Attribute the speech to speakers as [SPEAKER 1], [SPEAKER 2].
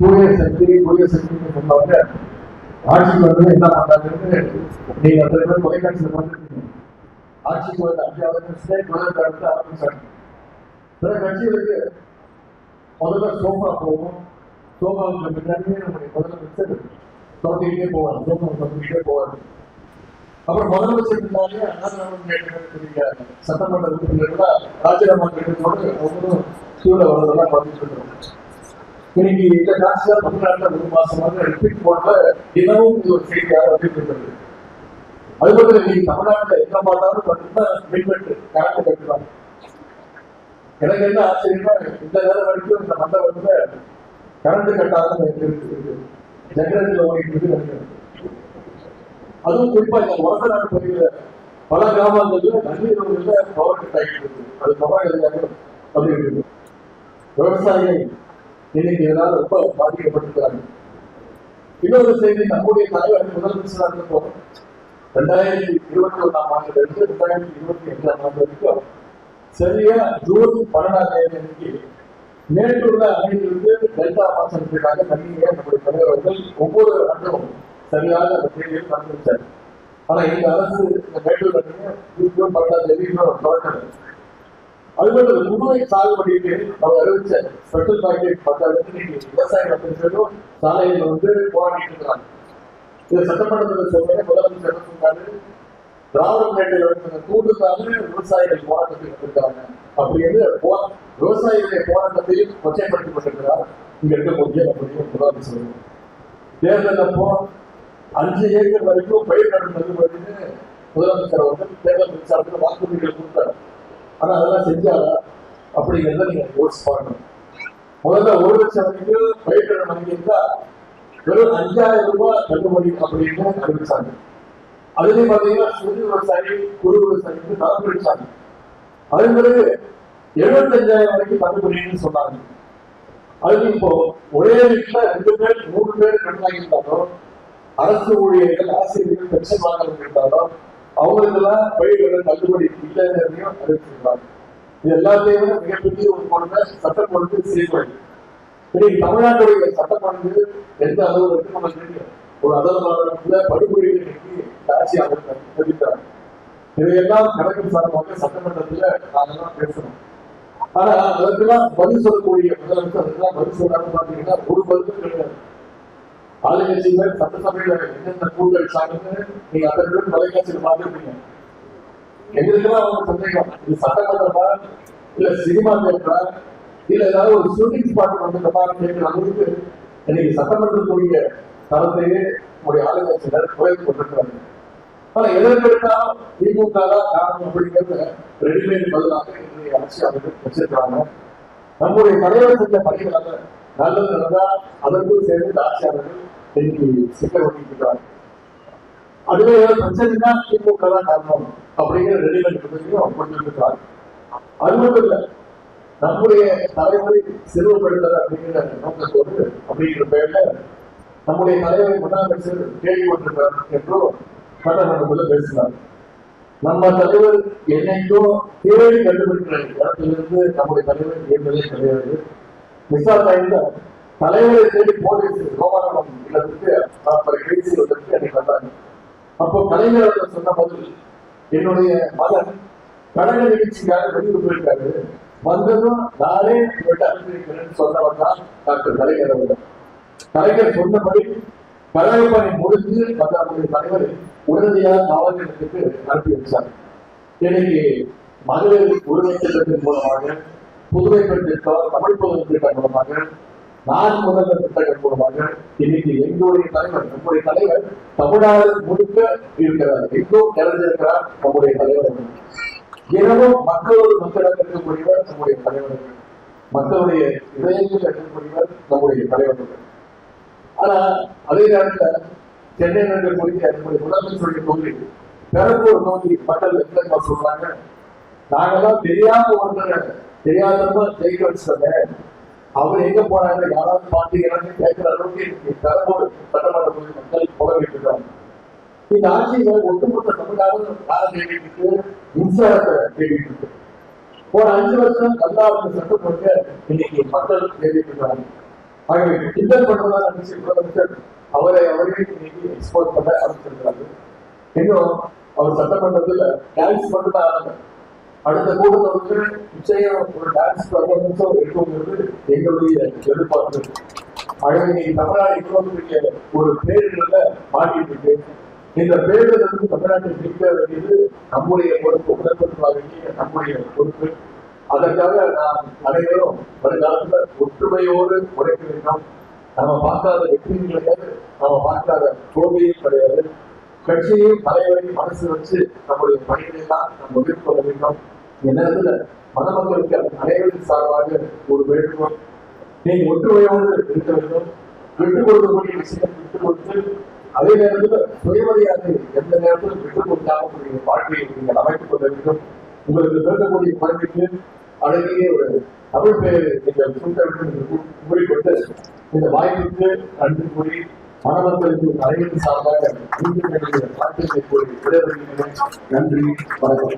[SPEAKER 1] தூய சக்தின்னு சொன்னவங்க ஆட்சிக்கு வந்து என்ன பண்றாங்கன்னு நீங்க அந்த தொலைக்காட்சியில் பார்த்துருக்கீங்க. ஆட்சிக்கு வந்து 5வது நிமிஷமே அடுத்து ஆரம்பிச்சாங்க. சில கட்சிகளுக்கு முதல்ல சோஃபா போகும், சோஃபாவுக்கு பின்னாடி நம்முடைய முதலமைச்சர் தோட்டிக்கிட்டே போவார், சோஃபா தோட்டிக்கிட்டே போவார். அப்புறம் முதலமைச்சர் பின்னாலே அண்ணாதிராவிட சட்டமன்ற உறுப்பினர்களா ராஜினாமா கட்டத்தோடு அவங்களும் கீழே வரதெல்லாம் பார்த்துட்டு இருக்கோம். இன்னைக்கு இந்த காட்சியா தமிழ்நாட்டில் 1 மாசமாக ரிப்பீட் போட்ட தினமும் இது ஒரு செய்தியாக வந்துட்டு. அது மட்டும் இன்னைக்கு தமிழ்நாட்டில் என்ன பார்த்தாலும் பார்த்தீங்கன்னா மின்வெட்டு கரண்ட் கட்டுவாங்க. எனக்கு என்ன ஆச்சரியமா இந்த நேரம் வரைக்கும் இந்த மண்டபத்துல கரண்ட் கட்டாத ஜெனரேட்டர்ல ஓடிட்டு இருக்கு. அதுவும் குறிப்பா இந்த வடக்கு நாடு பகுதியில பல கிராமங்கள்ல நன்னீர்ல பவர் கட் ஆகிட்டு இருக்கு. அது பவர் அப்படின்னு இருக்கு. விவசாயிகள் இன்னைக்கு இதனால ரொம்ப பாதிக்கப்பட்டிருக்கிறாங்க. இன்னொரு செய்தி, நம்முடைய தலைவர் முதலமைச்சராக இருந்தோம் 2021ஆம் ஆண்டிலிருந்து 2025ஆம் ஆண்டு வரைக்கும் சரியா ஜூன் 12ஆம் தேதி அன்னைக்கு மேட்டூர்ல அணையிலிருந்து டெல்டா பாசனத்திற்காக தண்ணீரை நம்முடைய தலைவர்கள் ஒவ்வொரு ஆண்டும் சரியாக அந்த தேதியில் நடந்துச்சார். ஆனா இந்த அரசு இந்த மேட்டூர் அணையை ஜூன் 12ஆம் தேதி இன்னும் தொடக்கல. அதுபோல புதுவை சாகுபடிக்கு அவர் அறிவிச்ச ஸ்பெஷல் பேக்கேஜ் பத்தாயிரத்து இன்னைக்கு விவசாய அமைச்சரும் சாலையில் வந்து போராடிட்டு இருக்கிறாங்க. இது சட்டமன்றத்தில் சொல்றேன், முதலமைச்சர் சொன்னாரு திராவிட முன்னேற்ற கூட்டுக்காக விவசாயிகள் போராட்டத்தில் இருக்காங்க அப்படின்னு விவசாயிகளுடைய போராட்டத்தையும் கொச்சைப்படுத்தப்பட்டிருக்கிறார் இங்க இருக்கக்கூடிய நம்முடைய முதலமைச்சர். தேர்தல் அப்போ 5 ஏக்கர் வரைக்கும் பயிர் நடும் தள்ளுபடினு முதலமைச்சர் அவர்கள் தேர்தல் பிரச்சாரத்தில் வாக்குறுதிகள் கொடுத்தார். ஆனா அதெல்லாம் செஞ்சாரா அப்படிங்கிறத நீங்க யோசிச்சு பார்க்கணும். முதல்ல 1 லட்சம் வரைக்கும் பயிர் கடன் வாங்கியிருந்தா வெறும் 5000 ரூபாய் தள்ளுபடி அப்படின்னு அறிவிச்சாங்க. அதுலயும் பாத்தீங்கன்னா சிறு விவசாயி குறு விவசாயிக்கு தரப்பிடிச்சாங்க. அதன் பிறகு 75,000 வரைக்கும் தள்ளுபடின்னு சொன்னாங்க. அது இப்போ ஒரே வீட்டுல 2 பேர் 3 பேர் கடன் வாங்கியிருந்தாலும் அரசு ஊழியர்கள் ஆசிரியர்கள் பென்ஷன் வாங்க இருந்தாலும் அவங்களுக்கெல்லாம் பயிர்கள் தள்ளுபடி இல்லைன்னு அறிவிச்சிருக்காங்க. இது எல்லாத்தையும் விட மிகப்பெரிய ஒரு பொருளை சட்டம் ஒழுங்கு செய்வது. இன்னைக்கு தமிழ்நாட்டுடைய சட்டம் ஒழுங்கு எந்த அளவு இருக்கு நமக்கு தெரியும். ஒரு அதர்மாநிலத்துல படுகொலைகள் இன்னைக்கு ஆட்சி அவர்கள் தெரிவிக்கிறாங்க. இதையெல்லாம் கணக்கு சார்பாக சட்டமன்றத்துல நாங்கெல்லாம் பேசணும். ஆனா அதற்கெல்லாம் பதில் சொல்லக்கூடிய முதலமைச்சர் அதெல்லாம் பதில் சொல்லாம பாத்தீங்கன்னா ஒரு பதிலும் கிடையாது. ஆளுங்கட்சிகள் சட்டசபையில என்னென்ன கூட்டல் சார்ந்து நீங்க அதற்கு தொலைக்காட்சியில் பார்த்துருப்பீங்க. எங்களுக்கெல்லாம் அவங்க சந்தேகம், இது சட்டமன்றமா இல்ல சினிமா தேட்டரா இல்ல ஏதாவது ஒரு ஷூட்டிங் ஸ்பாட் வந்து கேட்கிற அளவுக்கு இன்னைக்கு சட்டமன்றத்துடைய தரத்தையே நம்முடைய ஆளுங்கட்சியினர் குறைத்து கொண்டிருக்கிறாங்க. ஆனா எதற்கெடுத்தாலும் திமுக தான் காரணம் அப்படிங்கிறத ரெடிமேட் பதிலாக இன்றைய ஆட்சியாளர்கள் வச்சிருக்கிறாங்க. நம்முடைய தலைவர் செஞ்ச பணிகளாக நல்லது நடந்தா அதற்கும் சேர்ந்து ஆட்சியாளர்கள் இன்னைக்கு சிக்கல் பண்ணிக்கிறாங்க. அதுவே பிரச்சனைனா திமுக தான் காரணம் அப்படிங்கிற ரெடிமேட் பதிலையும் கொண்டிருக்கிறாங்க. அது மட்டும் இல்ல, நம்முடைய தலைவரை சிறுவப்படுத்தல் அப்படிங்கிற நோக்கத்தோடு அப்படிங்கிற பெயர்ல நம்முடைய தலைவரை முதலமைச்சர் கேள்வி கொண்டிருக்கிறார் என்றும் சட்டமன்றத்துல பேசினார். நம்ம தலைவர் என்னைக்கும் தேடி கண்டுபிடிக்கிற இடத்திலிருந்து நம்முடைய தலைவர் ஏற்பதே கிடையாது. மிசா டைம்ல தலைவரை தேடி போலீஸ் கோபாலம் இல்லத்துக்கு 40 கைது செய்வதற்கு அன்னைக்கு வந்தாங்க. அப்போ கலைஞர்கள் சொன்ன பதில், என்னுடைய மகன் கழக நிகழ்ச்சிக்காக வெளியூர் போயிருக்காரு, வந்ததும் நானே இவற்றை அனுப்பியிருக்கிறேன்னு சொன்னவர் தான் டாக்டர் கலைஞர் அவர்கள். கலைஞர் சொன்னபடி கழக பணி முடிஞ்சு நம்முடைய தலைவர் உடனடியாக காவல் நிலையத்துக்கு அனுப்பி வச்சார். இன்னைக்கு மகளிர் உரிமை திட்டத்தின் மூலமாக, புதுவை பெண் திட்டம், தமிழ் புதுவை திட்டம் மூலமாக, நான் முதல்வர் திட்டங்கள் மூலமாக இன்னைக்கு எங்களுடைய தலைவர் நம்முடைய தலைவர் தமிழ்நாடு முழுக்க இருக்கிறார், எங்கும் நிறைந்திருக்கிறார் நம்முடைய தலைவர். தினமும் மக்களோடு மக்களாக இருக்கக்கூடியவர் நம்முடைய தலைவர்கள், மக்களுடைய இதயத்தில் இருக்கக்கூடியவர் நம்முடைய தலைவர்கள். ஆனா அதே நேரத்தில் சென்னையில் இருக்கக்கூடிய நம்முடைய முதலமைச்சருடைய தொகுதி பெரம்பூர் தொகுதி மக்கள் என்ன சொல்றாங்க, நாங்கெல்லாம் தெரியாத ஒன்று தெரியாதமா ஜெயிக்க வச்சுட்டோங்க, அவர் எங்க போறாங்க யாராவது பாத்தீங்கன்னு கேட்கிற அளவுக்கு பெரம்பூர் சட்டமன்ற தொகுதி மக்கள் புகழ்விட்டுருக்காங்க. இந்த ஆட்சியில ஒட்டுமொத்த தமிழ்நாடு காலம் தேடிட்டு மின்சாரத்தை தேடிட்டு இருக்கு. போன 5 வருஷம் 4வது சட்டம் கொண்டு இன்னைக்கு மக்கள் தேடிட்டு இருக்காங்க. ஆகவே கிண்டல் பண்றதா நினைச்சு முதலமைச்சர் அவரே இன்னைக்கு எக்ஸ்போர்ட் பண்ண ஆரம்பிச்சிருக்கிறாரு. இன்னும் அவர் சட்டமன்றத்தில் டான்ஸ் மட்டும் தான் ஆனது. அடுத்த கூட்டத்தை வந்து நிச்சயம் ஒரு டான்ஸ் பர்ஃபார்மன்ஸோ இருக்குங்கிறது எங்களுடைய எதிர்பார்ப்பு. ஆகவே இன்னைக்கு தமிழ்நாடு இவ்வளவு பெரிய ஒரு பேரிடர்ல மாட்டிட்டு இருக்கு. இந்த பேரிடர் வந்து தமிழ்நாட்டை மீட்க வேண்டியது நம்முடைய பொறுப்பு, உடற்படுத்த வேண்டிய நம்முடைய பொறுப்பு. அதற்காக நாம் அனைவரும் வருங்காலத்துல ஒற்றுமையோடு உழைக்க வேண்டும். நம்ம பார்க்காத வெற்றியும் கிடையாது, நம்ம பார்க்காத தோல்வியும் கிடையாது. கட்சியையும் தலைவரையும் மனசு வச்சு நம்முடைய பணிகளை தான் நம்ம மேற்கொள்ள வேண்டும். இந்த நேரத்துல மணமக்களுக்கு அனைவரின் சார்பாக ஒரு வேண்டுகோள், நீங்க ஒற்றுமையோடு இருக்க வேண்டும். விட்டுக் கொடுக்கக்கூடிய விஷயம் விட்டுக் கொடுத்து, அதே நேரத்தில் சுயமரியாதை எந்த நேரத்திலும் விட்டுக் கொடுக்காம வாழ்க்கையை நீங்கள் அமைத்துக் கொள்ள வேண்டும். உங்களுக்கு பிறக்கக்கூடிய குழந்தைக்கு அழகிய ஒரு தமிழ் பெயர் நீங்கள் சூட்ட வேண்டும் என்று கூறிக்கொண்டு இந்த வாய்ப்புக்கு நன்றி கூறி மணமக்களுக்கு அனைவரின் சார்பாக வாழ்த்துக்களை கூறி விடைபெறுகிறேன். நன்றி, வணக்கம்.